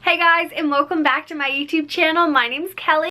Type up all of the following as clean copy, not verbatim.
Hey guys, and welcome back to my YouTube channel. My name is Kelly.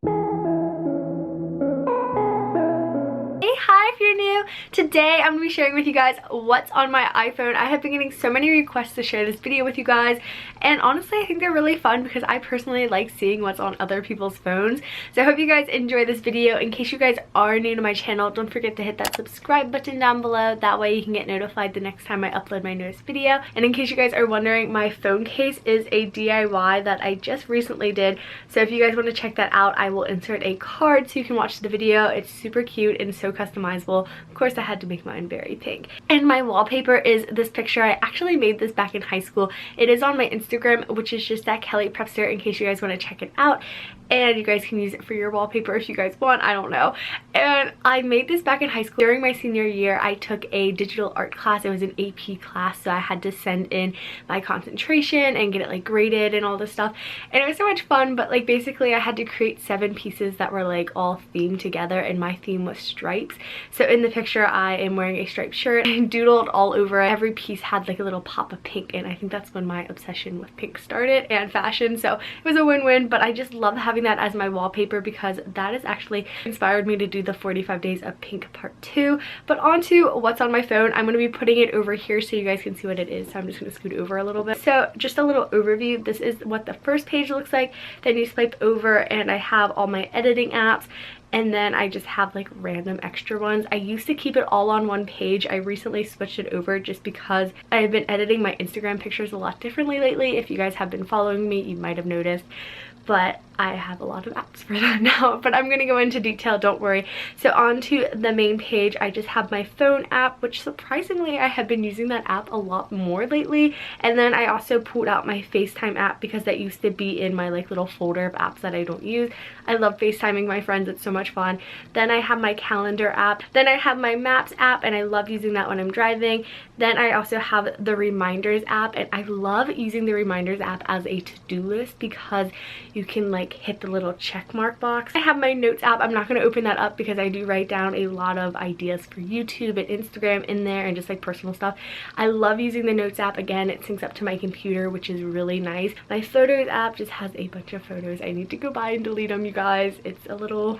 Hi if you're new. Today I'm going to be sharing with you guys what's on my iPhone. I have been getting so many requests to share this video with you guys, and honestly I think they're really fun because I personally like seeing what's on other people's phones. So I hope you guys enjoy this video. In case you guys are new to my channel, don't forget to hit that subscribe button down below. That way you can get notified the next time I upload my newest video. And in case you guys are wondering, my phone case is a DIY that I just recently did. So if you guys want to check that out, I will insert a card so you can watch the video. It's super cute and so customizable. Of course I had to make mine very pink. And my wallpaper is this picture. I actually made this back in high school. It is on my Instagram, which is just at Kellyprepster, in case you guys want to check it out. And you guys can use it for your wallpaper if you guys want, I don't know. And I made this back in high school. During my senior year, I took a digital art class. It was an AP class, so I had to send in my concentration and get it like graded and all this stuff. And it was so much fun, but like basically I had to create 7 pieces that were like all themed together, and my theme was stripes. So in the picture I am wearing a striped shirt and doodled all over it. Every piece had like a little pop of pink, and I think that's when my obsession with pink started and fashion. So it was a win-win, but I just love having that as my wallpaper because that has actually inspired me to do the 45 days of pink part 2. But on to what's on my phone. I'm going to be putting it over here so you guys can see what it is. So I'm just going to scoot over a little bit. So just a little overview. This is what the first page looks like. Then you swipe over and I have all my editing apps. And then I just have like random extra ones. I used to keep it all on one page. I recently switched it over just because I've been editing my Instagram pictures a lot differently lately. If you guys have been following me, you might have noticed. But I have a lot of apps for that now, but I'm going to go into detail, don't worry. So on to the main page, I just have my phone app, which surprisingly I have been using that app a lot more lately. And then I also pulled out my FaceTime app because that used to be in my like little folder of apps that I don't use. I love FaceTiming my friends, it's so much fun. Then I have my calendar app. Then I have my maps app, and I love using that when I'm driving. Then I also have the reminders app, and I love using the reminders app as a to-do list because you can like hit the little check mark box. I have my notes app. I'm not going to open that up because I do write down a lot of ideas for YouTube and Instagram in there and just like personal stuff. I love using the notes app. Again, it syncs up to my computer, which is really nice. My photos app just has a bunch of photos. I need to go by and delete them, you guys. It's a little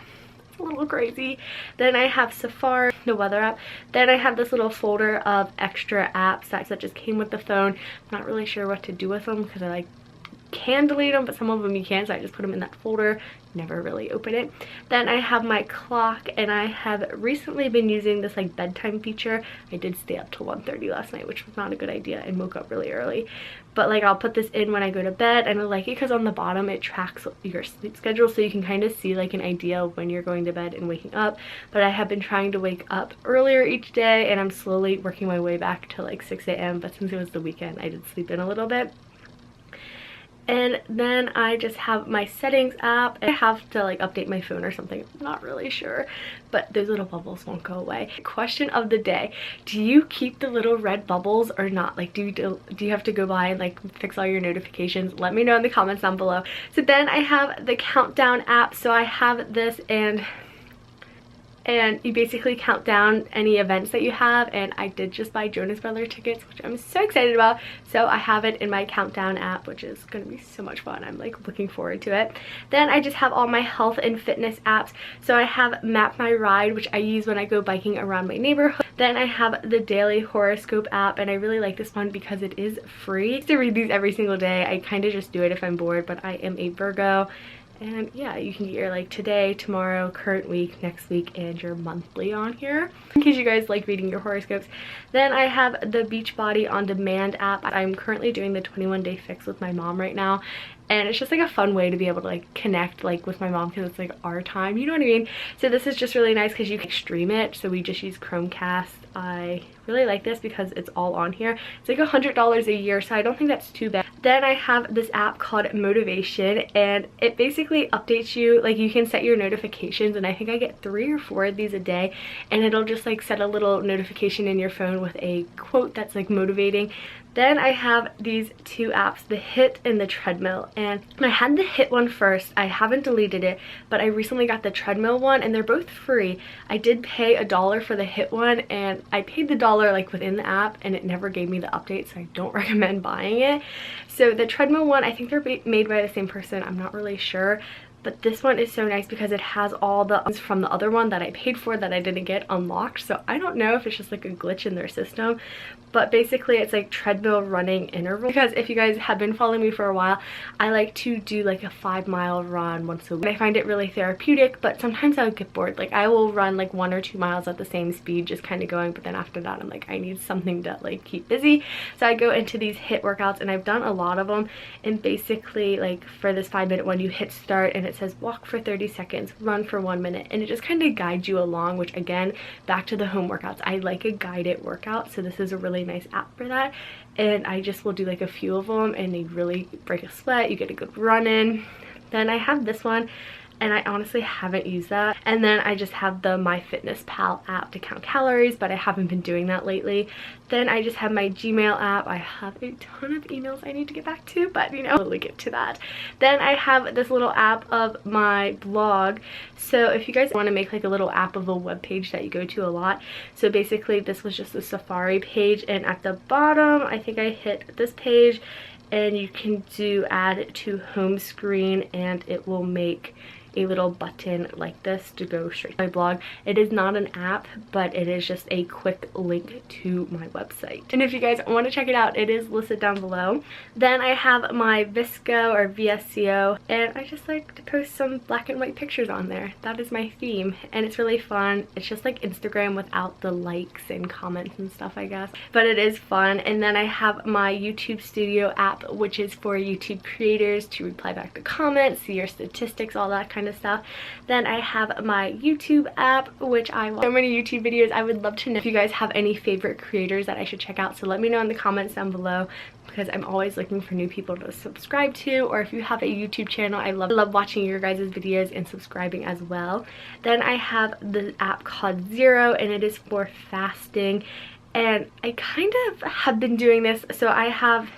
crazy. Then I have Safari, the weather app. Then I have this little folder of extra apps that just came with the phone. I'm not really sure what to do with them because I like can delete them, but some of them you can't, so I just put them in that folder. Never really open it. Then I have my clock, and I have recently been using this like bedtime feature. I did stay up till 1:30 last night, which was not a good idea, and woke up really early. But like I'll put this in when I go to bed, and I like it because on the bottom it tracks your sleep schedule, so you can kind of see like an idea of when you're going to bed and waking up. But I have been trying to wake up earlier each day, and I'm slowly working my way back to like 6 a.m. But since it was the weekend, I did sleep in a little bit. And then I just have my settings app. I have to like update my phone or something. I'm not really sure, but those little bubbles won't go away. Question of the day: do you keep the little red bubbles or not? Like do you have to go by and like fix all your notifications? Let me know in the comments down below. So then I have the countdown app. So I have this, and you basically count down any events that you have, and I did just buy Jonas Brothers tickets, which I'm so excited about. So I have it in my countdown app, which is going to be so much fun. I'm like looking forward to it. Then I just have all my health and fitness apps. So I have Map My Ride, which I use when I go biking around my neighborhood. Then I have the daily horoscope app, and I really like this one because it is free. I used to read these every single day. I kind of just do it if I'm bored, but I am a Virgo. And yeah, you can get your like today, tomorrow, current week, next week, and your monthly on here in case you guys like reading your horoscopes. Then I have the Beachbody On Demand app. I'm currently doing the 21-day fix with my mom right now, and it's just like a fun way to be able to like connect like with my mom because it's like our time, you know what I mean? So this is just really nice because you can stream it. So we just use Chromecast. I really like this because it's all on here. It's like $100 a year, so I don't think that's too bad. Then I have this app called Motivation, and it basically updates you. Like you can set your notifications, and I think I get 3 or 4 of these a day, and it'll just like set a little notification in your phone with a quote that's like motivating. Then I have these two apps, the HIIT and the treadmill, and I had the HIIT one first. I haven't deleted it, but I recently got the treadmill one and they're both free. I did pay $1 for the HIIT one and I paid the $1 like within the app and it never gave me the update, so I don't recommend buying it. So the treadmill one, I think they're made by the same person, I'm not really sure. But this one is so nice because it has all the from the other one that I paid for that I didn't get unlocked. So I don't know if it's just like a glitch in their system, but basically it's like treadmill running interval. Because if you guys have been following me for a while, I like to do like a 5-mile run once a week. I find it really therapeutic, but sometimes I'll get bored. Like I will run like 1 or 2 miles at the same speed, just kind of going, but then after that I'm like, I need something to like keep busy. So I go into these HIIT workouts and I've done a lot of them, and basically like for this 5-minute one, you hit start and it says walk for 30 seconds, run for 1 minute, and it just kind of guides you along, which again, back to the home workouts, I like a guided workout, so this is a really nice app for that. And I just will do like a few of them and they really break a sweat, you get a good run in. Then I have this one and I honestly haven't used that. And then I just have the MyFitnessPal app to count calories, but I haven't been doing that lately. Then I just have my Gmail app. I have a ton of emails I need to get back to, but you know, we'll get to that. Then I have this little app of my blog. So if you guys want to make like a little app of a web page that you go to a lot, so basically this was just a Safari page, and at the bottom I think I hit this page and you can do add to home screen and it will make a little button like this to go straight to my blog. It is not an app, but it is just a quick link to my website. And if you guys want to check it out, it is listed down below. Then I have my VSCO or VSCO, and I just like to post some black and white pictures on there. That is my theme, and it's really fun. It's just like Instagram without the likes and comments and stuff, I guess, but it is fun. And then I have my YouTube Studio app, which is for YouTube creators to reply back to comments, see your statistics, all that kind of stuff. Then I have my YouTube app, which I watch so many YouTube videos. I would love to know if you guys have any favorite creators that I should check out, so let me know in the comments down below, because I'm always looking for new people to subscribe to. Or if you have a YouTube channel, I love watching your guys' videos and subscribing as well. Then I have the app called Zero, and it is for fasting, and I kind of have been doing this, so I have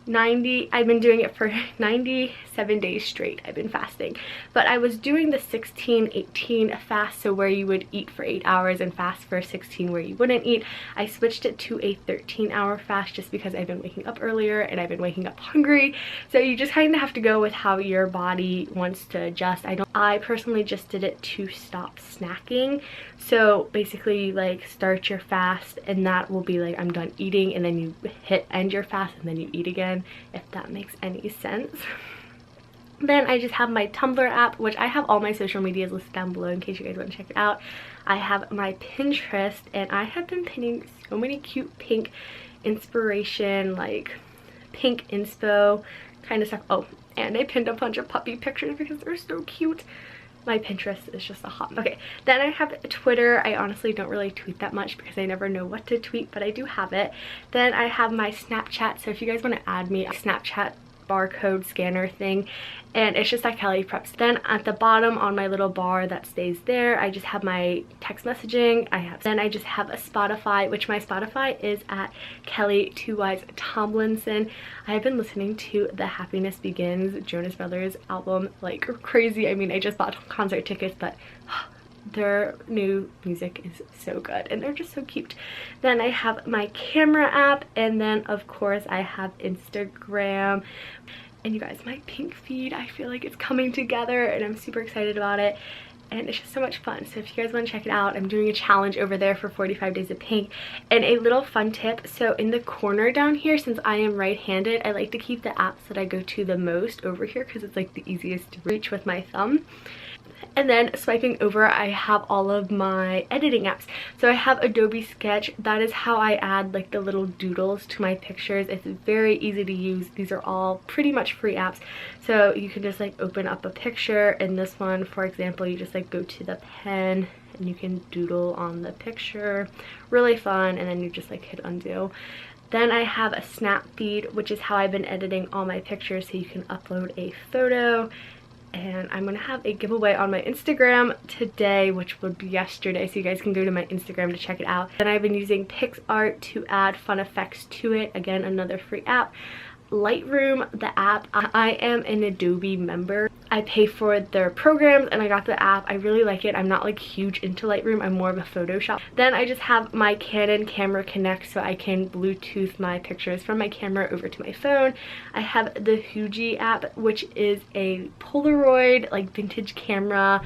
I've been doing it for 97 days straight. I've been fasting, but I was doing the 16-18 fast, so where you would eat for 8 hours and fast for 16 where you wouldn't eat. I switched it to a 13-hour fast just because I've been waking up earlier and I've been waking up hungry, so you just kind of have to go with how your body wants to adjust. I personally just did it to stop snacking. So basically you like start your fast and that will be like I'm done eating, and then you hit end your fast and then you eat again, if that makes any sense. Then I just have my Tumblr app, which I have all my social medias listed down below in case you guys want to check it out. I have my Pinterest, and I have been pinning so many cute pink inspiration, like pink inspo kind of stuff. Oh, and I pinned a bunch of puppy pictures because they're so cute. My Pinterest is just a hot. Okay, then I have Twitter. I honestly don't really tweet that much because I never know what to tweet, but I do have it. Then I have my Snapchat, so if you guys want to add me, a Snapchat barcode scanner thing, and it's just at Kellyprepster. Then at the bottom on my little bar that stays there, I just have my text messaging. Then I just have a Spotify, which my Spotify is at Kelly Tomlinson. I have been listening to the Happiness Begins Jonas Brothers album like crazy. I mean, I just bought concert tickets, but their new music is so good and they're just so cute. Then I have my camera app, and then of course I have Instagram. And you guys, my pink feed, I feel like it's coming together and I'm super excited about it, and it's just so much fun. So if you guys want to check it out, I'm doing a challenge over there for 45 days of pink. And a little fun tip, so in the corner down here, since I am right-handed, I like to keep the apps that I go to the most over here because it's like the easiest to reach with my thumb. And then swiping over, I have all of my editing apps. So I have Adobe Sketch. That is how I add like the little doodles to my pictures. It's very easy to use. These are all pretty much free apps. So you can just like open up a picture. In this one, for example, you just like go to the pen and you can doodle on the picture. Really fun. And then you just like hit undo. Then I have a Snap feed, which is how I've been editing all my pictures. So you can upload a photo and I'm gonna have a giveaway on my Instagram today, which would be yesterday, so you guys can go to my Instagram to check it out. Then I've been using PixArt to add fun effects to it. Again, another free app. Lightroom, the app, I am an Adobe member. I pay for their programs and I got the app. I really like it. I'm not like huge into Lightroom. I'm more of a Photoshop. Then I just have my Canon Camera Connect, so I can Bluetooth my pictures from my camera over to my phone. I have the Fuji app, which is a Polaroid like vintage camera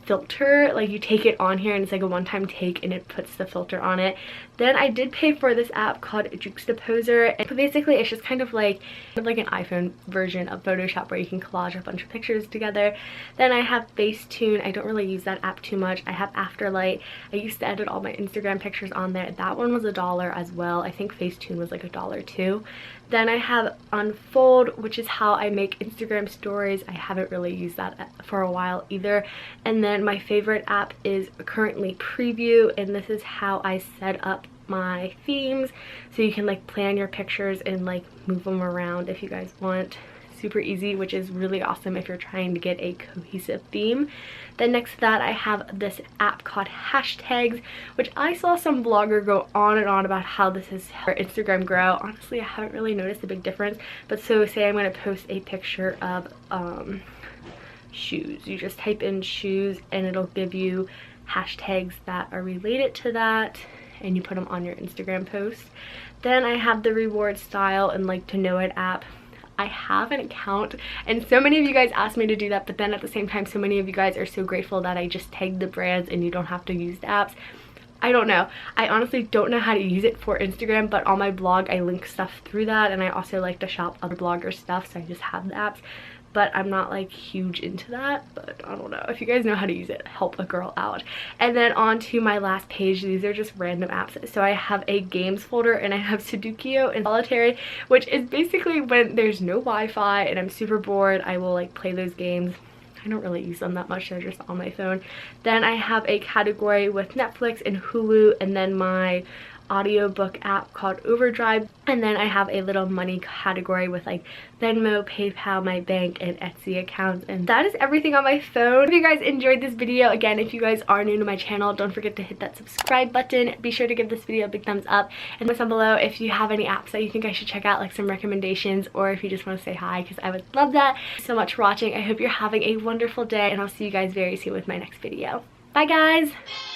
filter. Like you take it on here and it's like a one-time take and it puts the filter on it. Then I did pay for this app called Juxtaposer, and basically it's just kind of like an iPhone version of Photoshop where you can collage a bunch of pictures together. Then I have Facetune. I don't really use that app too much. I have Afterlight. I used to edit all my Instagram pictures on there. That one was $1 as well. I think Facetune was like $1 too. Then I have Unfold, which is how I make Instagram stories. I haven't really used that for a while either. And then my favorite app is currently Preview, and this is how I set up my themes, so you can like plan your pictures and like move them around if you guys want. Super easy, which is really awesome if you're trying to get a cohesive theme. Then next to that, I have this app called Hashtags, which I saw some blogger go on and on about how this is how Instagram grow. Honestly, I haven't really noticed a big difference, but so say I'm going to post a picture of shoes. You just type in shoes and it'll give you hashtags that are related to that, and you put them on your Instagram post. Then I have the Reward Style and Like to Know It app. I have an account and so many of you guys asked me to do that, but then at the same time so many of you guys are so grateful that I just tagged the brands and you don't have to use the apps. I don't know. I honestly don't know how to use it for Instagram, but on my blog I link stuff through that, and I also like to shop other blogger stuff, so I just have the apps. But I'm not like huge into that, but I don't know. If you guys know how to use it, help a girl out. And then on to my last page, these are just random apps. So I have a games folder and I have Sudoku and Solitaire, which is basically when there's no Wi-Fi and I'm super bored, I will like play those games. I don't really use them that much, they're just on my phone. Then I have a category with Netflix and Hulu, and then my audiobook app called Overdrive, and then I have a little money category with like Venmo, PayPal, my bank, and Etsy accounts. And that is everything on my phone. If you guys enjoyed this video, again, if you guys are new to my channel, don't forget to hit that subscribe button. Be sure to give this video a big thumbs up, and comment down below if you have any apps that you think I should check out, like some recommendations, or if you just want to say hi, because I would love that. Thanks so much for watching. I hope you're having a wonderful day, and I'll see you guys very soon with my next video. Bye guys!